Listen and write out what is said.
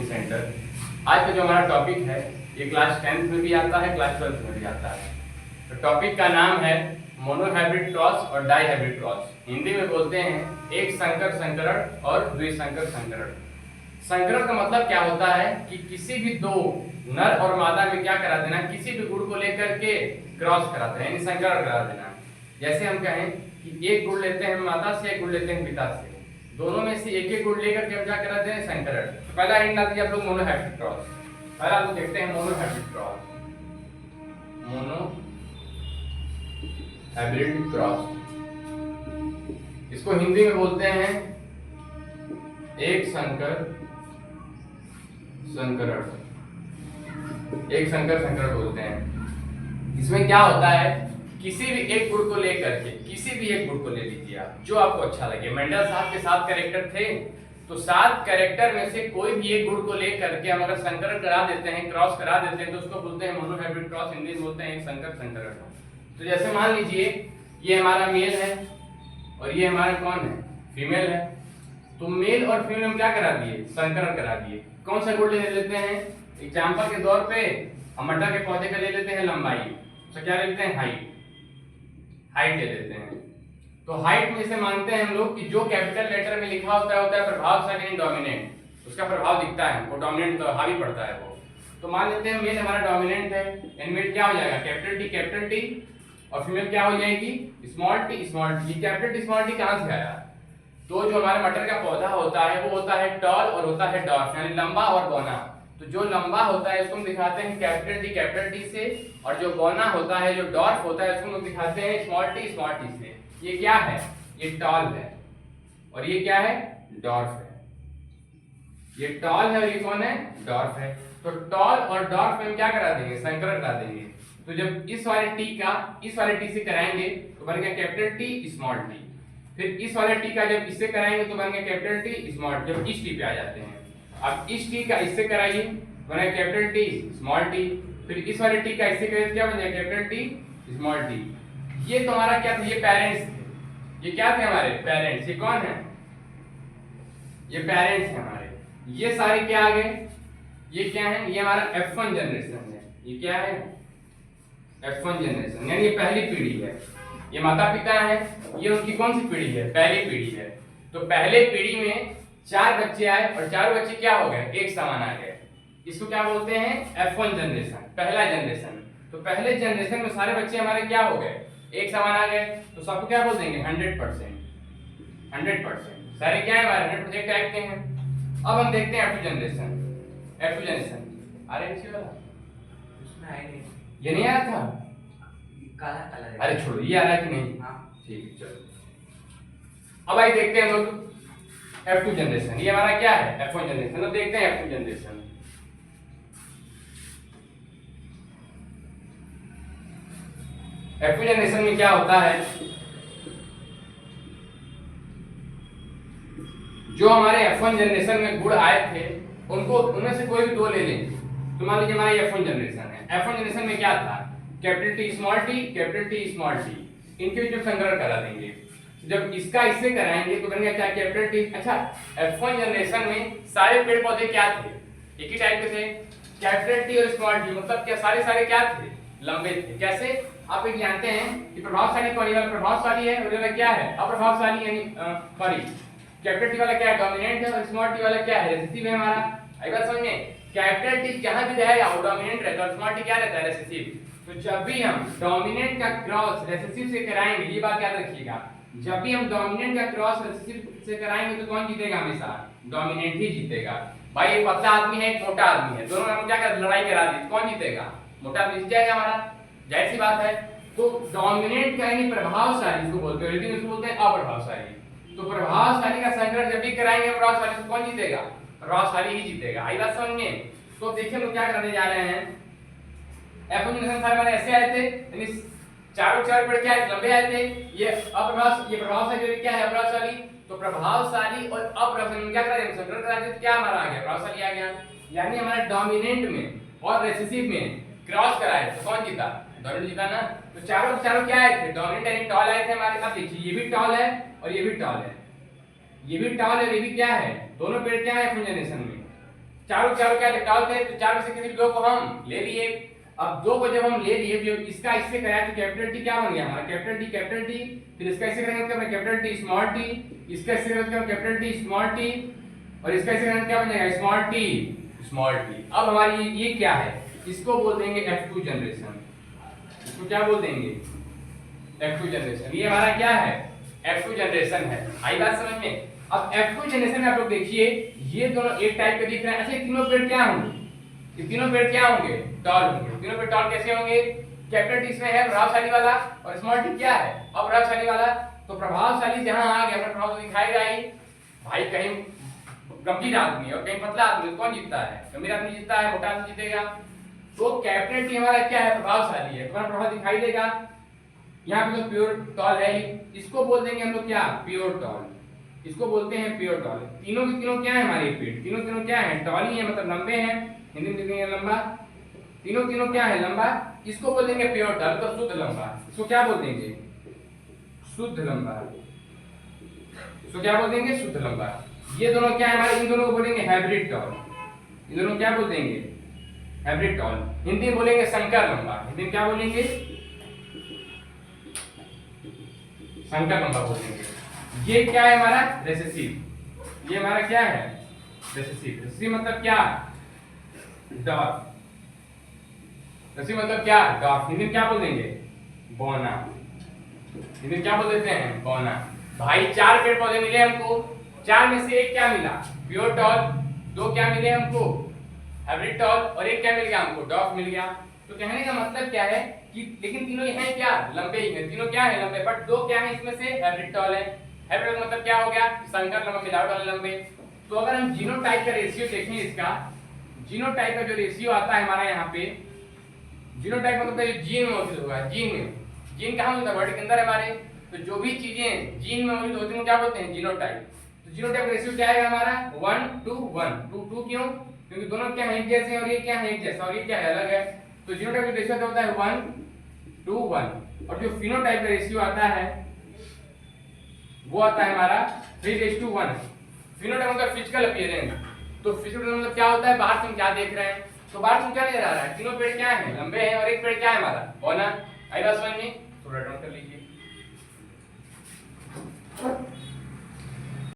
Coaching centre. आज का जो हमारा टॉपिक है ये क्लास 10th में भी आता है, क्लास 12th में भी आता है। तो टॉपिक का नाम है मोनोहाइब्रिड क्रॉस और डाइहाइब्रिड क्रॉस। हिंदी में बोलते हैं एक संकर संकरण और द्विसंकर संकरण। संकरण का मतलब क्या होता है कि किसी भी दो नर और मादा में क्या करा देना, किसी भी गुण को लेकर के क्रॉस करा देना, यानी संकरण करा देना। जैसे हम कहें कि एक गुण लेते हैं माता से, एक गुण लेते हैं पिता से, दोनों में से एक एक गुण लेकर के हम क्या कराते हैं, संकरण। तो पहला हिंट आती है आप लोग मोनोहाइब्रिड क्रॉस। पहला हम लोग देखते हैं मोनोहाइब्रिड क्रॉस। मोनोहाइब्रिड क्रॉस, इसको हिंदी में बोलते हैं एक संकर संकरण। एक संकर संकरण बोलते हैं। इसमें क्या होता है, किसी भी एक गुण को लेकर के, किसी भी एक गुण को ले लीजिए आप, जो आपको अच्छा लगे। मेंडल साहब के 7 कैरेक्टर थे, तो 7 कैरेक्टर में से कोई भी एक गुण को लेकर के हम अगर संकरण करा देते हैं, क्रॉस करा देते हैं, तो उसको बोलते हैं मोनोहाइब्रिड क्रॉस। हिंदी में बोलते हैं एक संकर संकरण। तो जैसे मान लीजिए ये हमारा मेल है और ये हमारा कौन है, फीमेल है। तो मेल और फीमेल हम क्या करा दिए, संकरण करा दिए। कौन सा गुण ले लेते हैं, एग्जाम्पल के तौर पे हम मटर के पौधे का ले लेते हैं लंबाई, तो क्या ले लेते हैं, हाइट। हाइट ले लेते हैं। तो हाइट में से मानते हैं हम लोग कि जो कैपिटल लेटर में लिखा होता है प्रभावशाली डोमिनेंट, उसका प्रभाव दिखता है, वो डोमिनेंट तो हावी पड़ता है वो। तो मान लेते हैं मेल हमारा डोमिनेंट है, यानी मेल क्या हो जाएगा, कैपिटल टी, और फीमेल क्या हो जाएगी, स्मॉल टी। ये कैपिटल टी स्मॉल टी कहां से आया, तो जो हमारे मटर का पौधा होता है वो होता है टॉल और होता है डॉर्फ, यानी लंबा और बौना। तो जो लंबा होता है उसको हम दिखाते हैं कैपिटल टी से, और जो बौना होता है, जो डॉर्फ होता है, उसको हम दिखाते हैं स्मॉल टी से। ये क्या है, ये टॉल है, और ये क्या है, डॉर्फ है। ये टॉल है और ये कौन है, डॉर्फ है। तो टॉल और डॉर्फ में हम क्या करा देंगे, संकरण करा देंगे। तो जब इस वाले टी का इस वाले टी से कराएंगे तो बन गया कैपिटल टी स्मॉल टी। फिर इस वाले टी का जब इससे कराएंगे तो बन गया कैपिटल टी स्मॉल। जब इस टी पे आ जाते हैं, अब इस टी का इससे कराइए बना कैपिटल टी स्मॉल टी। फिर इस वाले टी का इससे कराइए क्या बन जाएगा, कैपिटल टी स्मॉल टी। ये तुम्हारा क्या था, ये पेरेंट्स थे। ये क्या थे, हमारे पेरेंट्स। ये कौन है, ये पेरेंट्स है हमारे। ये सारे क्या आ गए, ये क्या है, ये हमारा F1 जनरेशन है। ये क्या है, F1 जनरेशन, यानी ये पहली पीढ़ी है। ये माता पिता है, ये उनकी कौन सी पीढ़ी है, पहली पीढ़ी है। तो पहले पीढ़ी में 4 बच्चे आए और 4 बच्चे क्या हो गए, एक समान आ गए। इसको क्या बोलते हैं, F1 जनरेशन, पहला जनरेशन। तो पहले जनरेशन में सारे बच्चे हमारे क्या हो गए, एक समान आ गए। तो सबको क्या बोल देंगे, 100%। 100% सारे क्या है, हमारे 100% टाइप के हैं। अब हम देखते हैं F2 जनरेशन। F2 जनरेशन अरे नीचे वाला उसमें आया नहीं, ये नहीं आया था, काला काला है। अरे छोड़ो, ये आ रहा है कि नहीं, हाँ ठीक है चलो। अब आइए देखते हैं लोग F2 जनरेशन। ये हमारा क्या है, F1 जनरेशन। अब देखते हैं F2 जनरेशन। F2 जनरेशन में क्या होता है, जो हमारे F1 जनरेशन में गुण आए थे उनको, उनमें से कोई भी 2 ले लें। तो मान लीजिए हमारा F1 जनरेशन है। F1 जनरेशन में क्या था, कैपिटल टी स्मॉल टी, इनके बीच में संकरण करा देंगे। जब इसका इससे कराएंगे तो बनेगा क्या, कैपिटल टी। अच्छा, F1 जनरेशन में सारे पेड़ पौधे क्या थे, एक ही टाइप के थे, कैपिटल टी और स्मॉल टी। मतलब क्या, सारे क्या थे, लंबे थे। कैसे, आप एक जानते हैं कि प्रभावशाली कौन है, प्रभावशाली है, और ये क्या है, अप्रभावशाली, यानी सॉरी, कैपिटल टी वाला क्या है, डोमिनेंट है, और स्मॉल टी वाला क्या है, रेसेसिव है हमारा। आई बात समझ में, कैपिटल टी जहां भी रहेगा वो डोमिनेंट रहता है, और स्मॉल टी क्या रहता है, रेसेसिव। तो जब भी हम डोमिनेंट का क्रॉस रेसेसिव से कराएंगे, ये बात याद रखिएगा, जब भी हम डोमिनेंट का क्रॉस रेसेसिव से कराएंगे तो कौन जीतेगा, हमेशा डोमिनेंट ही जीतेगा। भाई एक पतला आदमी है, एक मोटा आदमी है, दोनों में क्या कर लड़ाई करा दी, कौन जीतेगा, मोटा आदमी जीत जाएगा हमारा, जाहिर सी बात है। तो डोमिनेंट का यानी प्रभावशाली इसको बोलते हैं, लेकिन इसको बोलते हैं अप्रभावशाली। तो प्रभावशाली का संकरण जब भी कराएंगे प्रभावशाली, तो कौन जीतेगा, प्रभावशाली ही जीतेगा। आई बात समझ में। तो देखिए हम क्या करने जा रहे हैं, F1 जनरेशन सारे हमारे ऐसे आए थे, यानी चारों पेड़ क्या है, लंबे आए थे। ये प्रभावशाली क्या है, अप्रभावशाली। तो प्रभावशाली और अप्रभावशाली क्या करा, संकरण करा दिया, तो क्या हमारा आ गया, प्रभावशाली आ गया। यानी हमारे डोमिनेंट में और रेसेसिव में क्रॉस कराए तो कौन जीता, डोमिनेंट जीता ना। तो चारों क्या आए थे, डोमिनेंट यानी टॉल आए थे हमारे। अब देखिए ये भी टॉल है और ये भी टॉल है, ये भी टॉल है, ये भी क्या है, दोनों पेड़ क्या है F1 जनरेशन में, चारों चारों क्या टॉल थे, तो चार में से किसी दो को हम ले लिए। अब दो को जब हम ले लिए, जो इसका इससे कराया तो कैपिटल टी क्या बन गया हमारा, कैपिटल टी, फिर इसका इससे करेंगे तो कैपिटल टी स्मॉल टी, इसका इससे करेंगे तो कैपिटल टी स्मॉल टी, और इसका इससे करेंगे क्या बन जाएगा स्मॉल टी। अब हमारी ये क्या है, इसको बोल देंगे F2 जनरेशन। इसको क्या बोल देंगे, F2 जनरेशन। ये हमारा क्या है, F2 जनरेशन है। आई बात समझ में। अब F2 जनरेशन में आप लोग देखिए, ये दोनों एक टाइप के दिख रहे हैं। अच्छा, तीनों पेड़ क्या होंगे, ये तीनों पेड़ क्या होंगे, टॉल होंगे। तीनों पेड़ टॉल कैसे होंगे, कैपिटल टी इसमें है प्रभावशाली वाला, और स्मॉल टी क्या है, अप्रभावशाली वाला। तो प्रभावशाली जहां आ गया, प्रभाव तो दिखाएगा ही भाई। कहीं गंभीर आदमी और कहीं पतला आदमी, तो कौन जीतता है, गंभीर आदमी जीतता है, मोटा आदमी जीतेगा। तो कैपिटल टी हमारा क्या है, प्रभावशाली है, तुम्हारा प्रभाव दिखाई देगा। यहाँ पे तो प्योर टॉल है, इसको बोल देंगे हम लोग क्या, प्योर टॉल। इसको बोलते हैं प्योर टॉल। तीनों के तीनों क्या है हमारे पेड़, तीनों क्या है, टॉल ही है, मतलब लंबे हैं, हिंदी में लिखेंगे लंबा। तीनों क्या है, लंबा। इसको बोल देंगे प्योर टॉल, तो शुद्ध लंबा। इसको क्या बोल देंगे, शुद्ध लंबा। इसको क्या बोल देंगे, शुद्ध लंबा। ये दोनों क्या है हमारे, इन दोनों को बोलेंगे हाइब्रिड टॉल। इन दोनों क्या बोल देंगे, हाइब्रिड टॉल। हिंदी में बोलेंगे संकर लंबा। हिंदी में क्या बोलेंगे, संकर लंबा बोलेंगे। ये क्या है हमारा, रेसेसिव। ये हमारा क्या है, रेसेसिव। रेसेसिव मतलब क्या, डॉट। रेसेसिव मतलब क्या, डॉट। हिंदी में क्या बोल देंगे, बौना। हिंदी में क्या बोल देते हैं, बौना। भाई चार पेड़ पौधे मिले हमको, चार में से एक क्या मिला, प्योर टॉल, दो क्या मिले हमको, हाइब्रिड टॉल, और एक क्या मिल गया हमको, डॉफ मिल गया। तो कहने का मतलब क्या है कि लेकिन तीनों हैं क्या, लंबे ही हैं, तीनों क्या है, लंबे। बट दो क्या है इसमें से, हाइब्रिड टॉल है। हाइब्रिड मतलब क्या हो गया, संकर लंबा, मिलावट वाले लंबे। तो अगर हम जीनोटाइप का रेशियो देखें, इसका जीनोटाइप का जो रेशियो आता है हमारा यहाँ पे, जीनोटाइप मतलब जो जीन में मौजूद होगा, जीन कहाँ होता है, बॉडी के अंदर हमारे। तो जो भी चीजें जीन में मौजूद होती हैं क्या बोलते हैं, जीनोटाइप। तो जीनोटाइप रेशियो क्या है हमारा, 1:1। 2 क्यों, क्योंकि दोनों क्या है, एक जैसे हैं, और ये क्या है, एक जैसा, और ये क्या है, अलग है। तो जीनोटाइप का रेशियो होता है 1:1। और जो फिनोटाइप का रेशियो आता है वो आता है हमारा 3:1। फिनोटाइप मतलब फिजिकल अपीयरेंस। तो फिजिकल मतलब क्या होता है, बाहर से हम क्या देख रहे हैं। तो बाहर से क्या नजर आ रहा है, तीनों पेड़ क्या है, लंबे हैं, और एक पेड़ क्या है हमारा, बौना। आई बात समझ में, थोड़ा डाउन कर लीजिए।